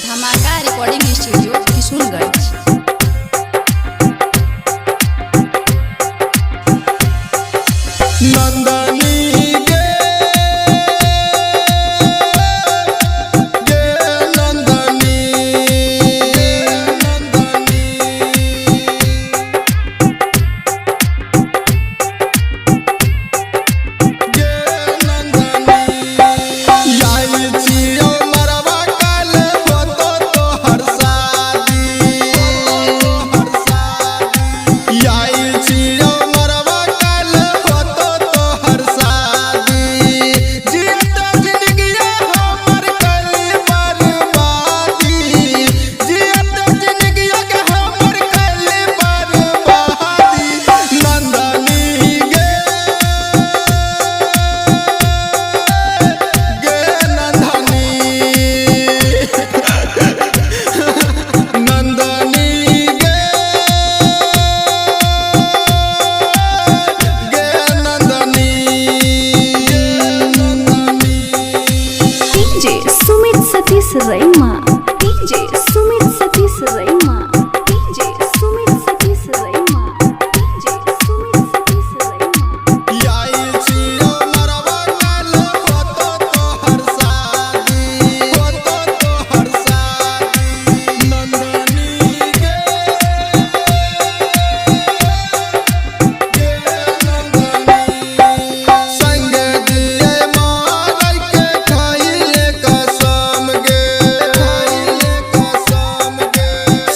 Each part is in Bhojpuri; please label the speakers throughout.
Speaker 1: धमाका recording studio Kishunganj.
Speaker 2: Satish रईमा DJ Sumit Satish रईमा DJ Sumit Satish रईमा DJ Sumit Satish रईमा
Speaker 3: याई छियो मरवा काल होतो तो हर शादी नंदनी गे नंदनी संग दिए मार के खाइले कसम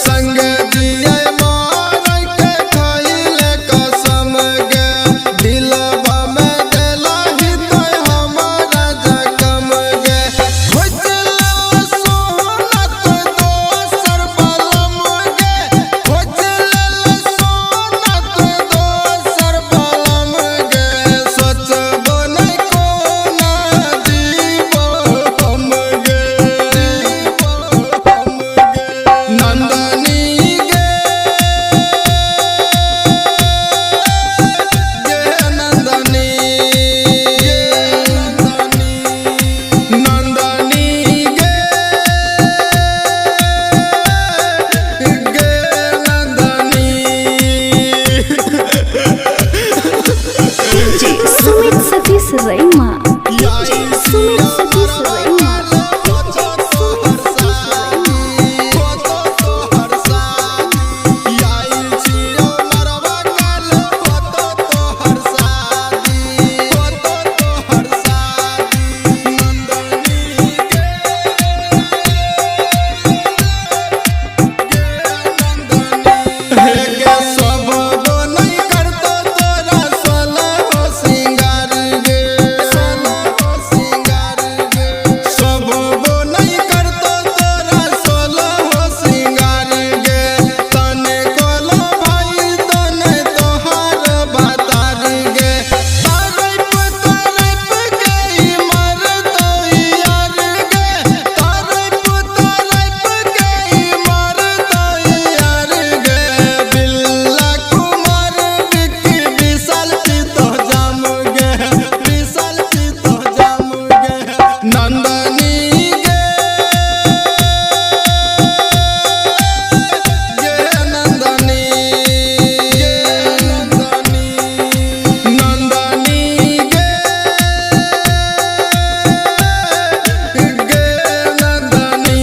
Speaker 3: संग दिए मार के खाइले कसम गे दिलवा में दिलाही तो हमारा जखम गे खोजला सोनत दोसर बलम गे खोजला सोनत दोसर बलम गे सोचबो नहीं कोना जीवो हम गे नंदनी गे नंदनी नंदनी गे नंदनी
Speaker 2: डीजे सुमित सतीश रईमा डीजे सुमित सतीश रईमा
Speaker 3: नंदनी गे नंदनी नंदनी गे नंदनी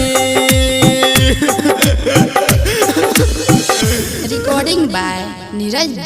Speaker 1: रिकॉर्डिंग बाय नीरज।